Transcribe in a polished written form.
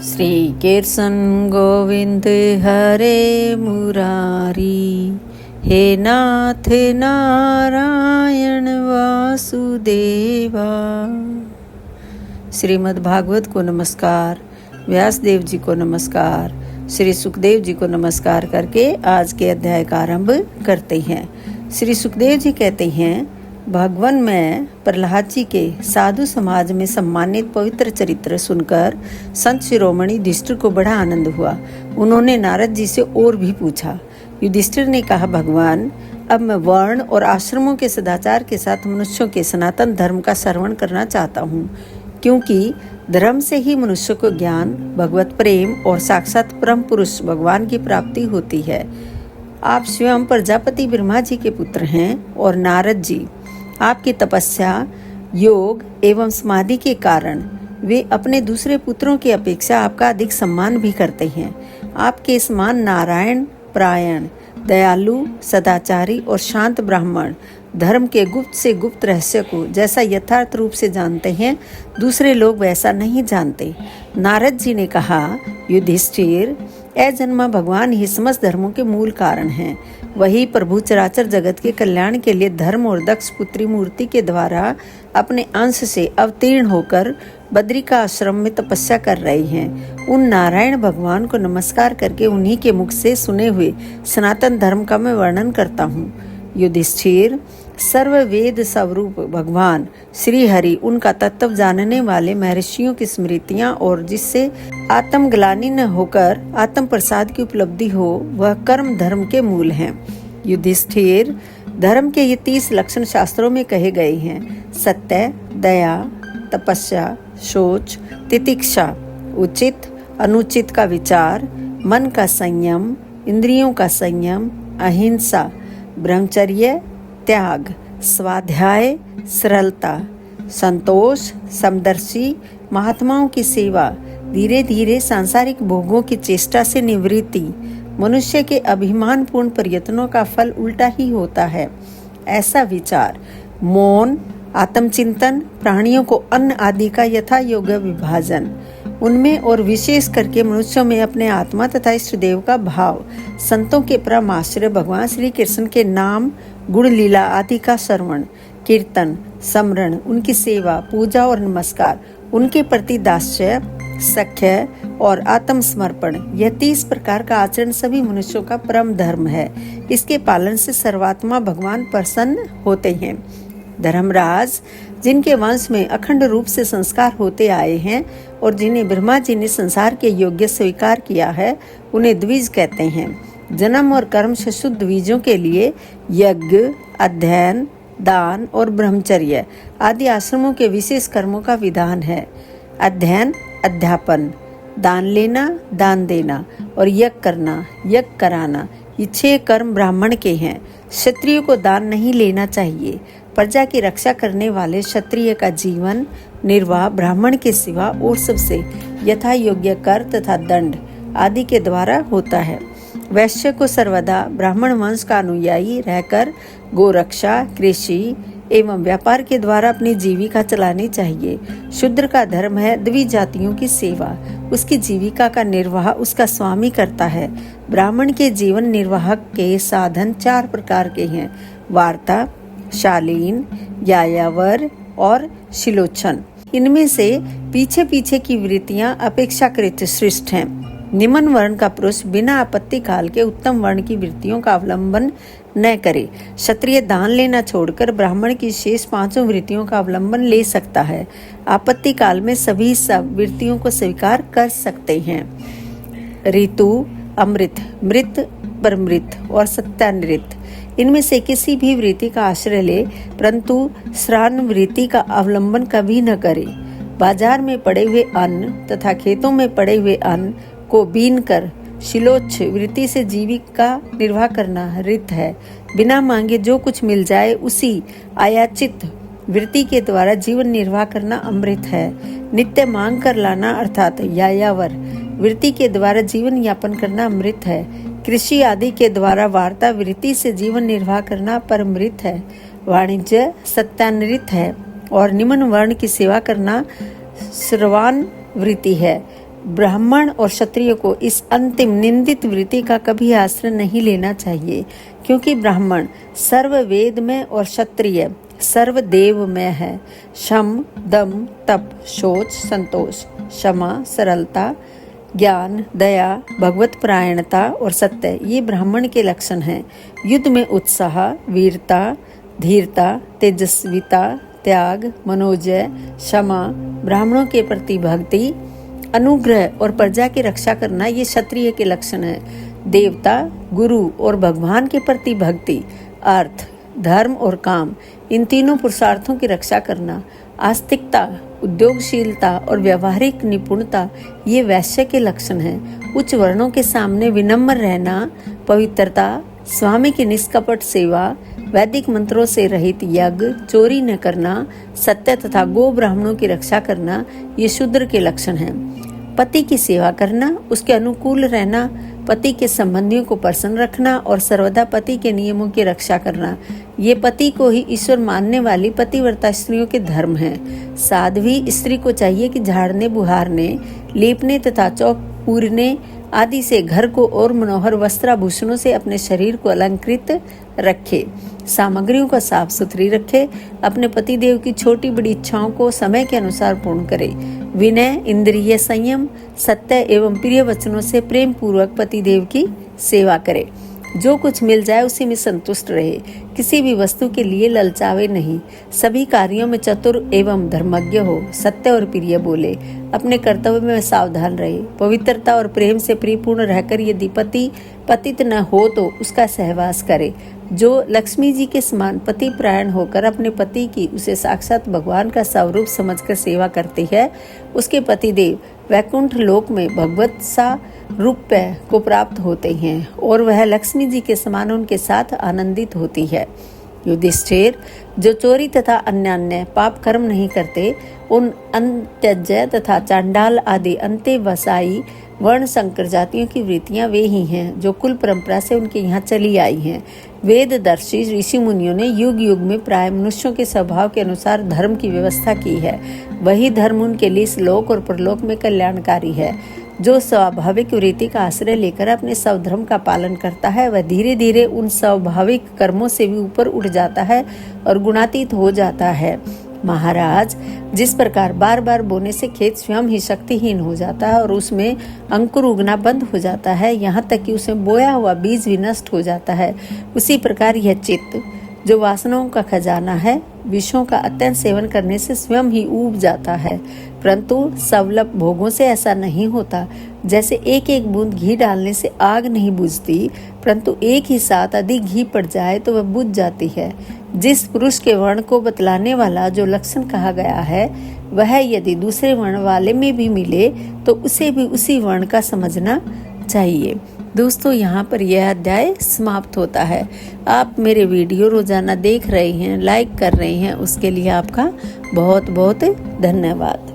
श्री कीर्तन गोविंद हरे मुरारी, हे नाथ नारायण वासुदेवा। श्रीमद् भागवत को नमस्कार, व्यास देव जी को नमस्कार, श्री सुखदेव जी को नमस्कार करके आज के अध्याय का आरंभ करते हैं। श्री सुखदेव जी कहते हैं, भगवान में प्रहलाद जी के साधु समाज में सम्मानित पवित्र चरित्र सुनकर संत शिरोमणि युधिष्ठिर को बड़ा आनंद हुआ। उन्होंने नारद जी से और भी पूछा। युधिष्ठिर ने कहा, भगवान, अब मैं वर्ण और आश्रमों के सदाचार के साथ मनुष्यों के सनातन धर्म का श्रवण करना चाहता हूँ, क्योंकि धर्म से ही मनुष्य को ज्ञान, भगवत प्रेम और साक्षात परम पुरुष भगवान की प्राप्ति होती है। आप स्वयं प्रजापति ब्रह्मा जी के पुत्र हैं और नारद जी आपकी तपस्या, योग एवं समाधि के कारण वे अपने दूसरे पुत्रों की अपेक्षा आपका अधिक सम्मान भी करते हैं। आपके समान नारायण परायण, दयालु, सदाचारी और शांत ब्राह्मण धर्म के गुप्त से गुप्त रहस्य को जैसा यथार्थ रूप से जानते हैं, दूसरे लोग वैसा नहीं जानते। नारद जी ने कहा, युधिष्ठिर, अजन्मा भगवान ही समस्त धर्मों के मूल कारण हैं। वही प्रभु चराचर जगत के कल्याण के लिए धर्म और दक्ष पुत्री मूर्ति के द्वारा अपने अंश से अवतीर्ण होकर बद्री का आश्रम में तपस्या कर रहे हैं। उन नारायण भगवान को नमस्कार करके उन्हीं के मुख से सुने हुए सनातन धर्म का मैं वर्णन करता हूँ। युधिष्ठिर, सर्व वेद स्वरूप भगवान श्री हरि उनका तत्व जानने वाले महर्षियों की स्मृतियां और जिससे आत्मग्लानि न होकर आत्म प्रसाद की उपलब्धि हो, वह कर्म धर्म के मूल हैं। युधिष्ठिर, धर्म के ये 30 लक्षण शास्त्रों में कहे गए हैं। सत्य, दया, तपस्या, शौच, तितिक्षा, उचित अनुचित का विचार, मन का संयम, इंद्रियों का संयम, अहिंसा, ब्रह्मचर्य, त्याग, स्वाध्याय, सरलता, संतोष, समदर्शी, महात्माओं की सेवा, धीरे धीरे सांसारिक भोगों की चेष्टा से निवृत्ति, मनुष्य के अभिमानपूर्ण प्रयत्नों का फल उल्टा ही होता है, ऐसा विचार, मौन, आत्मचिंतन, प्राणियों को अन्न आदि का यथा योग्य विभाजन, उनमें और विशेष करके मनुष्यों में अपने आत्मा तथा इष्ट देव का भाव, संतों के परम आश्रय भगवान श्री कृष्ण के नाम, गुण, लीला आदि का श्रवण, कीर्तन, स्मरण, उनकी सेवा, पूजा और नमस्कार, उनके प्रति दास्य, सख्य और आत्मसमर्पण, यह 30 प्रकार का आचरण सभी मनुष्यों का परम धर्म है। इसके पालन से सर्वात्मा भगवान प्रसन्न होते हैं। धर्मराज, जिनके वंश में अखंड रूप से संस्कार होते आए हैं और जिन्हें ब्रह्मा जी ने संसार के योग्य स्वीकार किया है, उन्हें द्विज कहते हैं। जन्म और कर्म से शुद्ध द्विजों के लिए यज्ञ, अध्ययन, दान और ब्रह्मचर्य आदि आश्रमों के विशेष कर्मों का विधान है। अध्ययन, अध्यापन, दान लेना, दान देना और यज्ञ करना, यज्ञ कराना, ये 6 कर्म ब्राह्मण के हैं। क्षत्रिय को दान नहीं लेना चाहिए। प्रजा की रक्षा करने वाले क्षत्रिय का जीवन निर्वाह ब्राह्मण के सिवा और सबसे यथा योग्य कर तथा दंड आदि के द्वारा होता है। वैश्य को सर्वदा ब्राह्मण वंश का अनुयायी रहकर गोरक्षा, कृषि एवं व्यापार के द्वारा अपनी जीविका चलानी चाहिए। शूद्र का धर्म है द्विजातियों की सेवा। उसकी जीविका का निर्वाह उसका स्वामी करता है। ब्राह्मण के जीवन निर्वाह के साधन 4 प्रकार के हैं: वार्ता, शालीन, यायावर और शिलोचन। इनमें से पीछे पीछे की वृत्तियां अपेक्षाकृत श्रेष्ठ हैं। निम्न वर्ण का पुरुष बिना आपत्ति काल के उत्तम वर्ण की वृत्तियों का अवलंबन न करे। क्षत्रिय दान लेना छोड़कर ब्राह्मण की शेष 5 वृत्तियों का अवलंबन ले सकता है। आपत्ति काल में सभी सब वृत्तियों को स्वीकार कर सकते हैं। ऋतु, अमृत, मृत, परमृत और सत्यानृत, इनमें से किसी भी वृत्ति का आश्रय ले, परंतु श्रान वृत्ति का अवलंबन कभी न करे। बाजार में पड़े हुए अन्न तथा खेतों में पड़े हुए अन्न को बीन कर शिलोच्छ वृत्ति से जीविका निर्वाह करना ऋत है। बिना मांगे जो कुछ मिल जाए उसी आयाचित वृत्ति के द्वारा जीवन निर्वाह करना अमृत है। नित्य मांग कर लाना अर्थात यायावर वृत्ति के द्वारा जीवन यापन करना अमृत है। कृषि आदि के द्वारा वार्ता वृत्ति से जीवन निर्वाह करना परमृत है। वाणिज्य सत्यानृत है और निम्न वर्ण की सेवा करना श्रवान वृत्ति है। ब्राह्मण और क्षत्रिय को इस अंतिम निंदित वृत्ति का कभी आश्रय नहीं लेना चाहिए, क्योंकि ब्राह्मण सर्व वेदमय और क्षत्रिय सर्व देवमय है। शम, दम, तप, शौच, संतोष, क्षमा, सरलता, ज्ञान, दया, भगवत परायणता और सत्य ये ब्राह्मण के लक्षण हैं। युद्ध में उत्साह, वीरता, धीरता, तेजस्विता, त्याग, मनोजय, क्षमा, ब्राह्मणों के प्रति भक्ति, अनुग्रह और प्रजा की रक्षा करना ये क्षत्रिय के लक्षण है। देवता, गुरु और भगवान के प्रति भक्ति, अर्थ, धर्म और काम इन तीनों पुरुषार्थों की रक्षा करना, आस्तिकता, उद्योगशीलता और व्यवहारिक निपुणता ये वैश्य के लक्षण हैं। उच्च वर्णों के सामने विनम्र रहना, पवित्रता, स्वामी की निष्कपट सेवा, वैदिक मंत्रों से रहित यज्ञ, चोरी न करना, सत्य तथा गो ब्राह्मणों की रक्षा करना ये शूद्र के लक्षण हैं। पति की सेवा करना, उसके अनुकूल रहना, पति के संबंधियों को प्रसन्न रखना और सर्वदा पति के नियमों की रक्षा करना ये पति को ही ईश्वर मानने वाली पतिव्रता स्त्रियों के धर्म हैं। साध्वी स्त्री को चाहिए कि झाड़ने, बुहारने, लेपने तथा चौक पूरने आदि से घर को और मनोहर वस्त्राभूषणों से अपने शरीर को अलंकृत रखे, सामग्रियों को साफ सुथरी रखे, अपने पतिदेव की छोटी बड़ी इच्छाओं को समय के अनुसार पूर्ण करे, विनय, इंद्रिय संयम, सत्य एवं प्रिय वचनों से प्रेम पूर्वक पतिदेव की सेवा करे, जो कुछ मिल जाए उसी में संतुष्ट रहे, किसी भी वस्तु के लिए ललचावे नहीं, सभी कार्यों में चतुर एवं धर्मज्ञ हो, सत्य और प्रिय बोले, अपने कर्तव्य में सावधान रहे, पवित्रता और प्रेम से परिपूर्ण रहकर यदि पति पतित न हो तो उसका सहवास करे। जो लक्ष्मी जी के समान पति प्रायण होकर अपने पति की उसे साक्षात भगवान का स्वरूप समझकर सेवा करती है, उसके पतिदेव वैकुंठ लोक में भगवत सा रूप को प्राप्त होते हैं और वह लक्ष्मी जी के समान उनके साथ आनंदित होती है। युधिष्ठिर, जो चोरी तथा अन्य पाप कर्म नहीं करते, उन अंत्यज तथा चांडाल आदि अंत्यवसायी वर्ण संकर जातियों की वृत्तियां वे ही हैं जो कुल परंपरा से उनके यहाँ चली आई हैं। वेददर्शी ऋषि मुनियों ने युग युग में प्राय मनुष्यों के स्वभाव के अनुसार धर्म की व्यवस्था की है। वही धर्म उनके लिए इस लोक और परलोक में कल्याणकारी है। जो स्वाभाविक वृत्ति का आश्रय लेकर अपने स्वधर्म का पालन करता है, वह धीरे धीरे उन स्वाभाविक कर्मों से भी ऊपर उठ जाता है और गुणातीत हो जाता है। महाराज, जिस प्रकार बार बार बोने से खेत स्वयं ही शक्तिहीन हो जाता है और उसमें अंकुर उगना बंद हो जाता है, यहाँ तक कि उसमें बोया हुआ बीज भी नष्ट हो जाता है, उसी प्रकार यह चित्त जो वासनाओं का खजाना है, विषयों का अत्यंत सेवन करने से स्वयं ही ऊब जाता है। परंतु सवलभ भोगों से ऐसा नहीं होता। जैसे एक एक बूंद घी डालने से आग नहीं बुझती, परंतु एक ही साथ अधिक घी पड़ जाए तो वह बुझ जाती है। जिस पुरुष के वर्ण को बतलाने वाला जो लक्षण कहा गया है, वह यदि दूसरे वर्ण वाले में भी मिले तो उसे भी उसी वर्ण का समझना चाहिए। दोस्तों, यहाँ पर यह अध्याय समाप्त होता है। आप मेरे वीडियो रोजाना देख रहे हैं, लाइक कर रहे हैं, उसके लिए आपका बहुत बहुत धन्यवाद।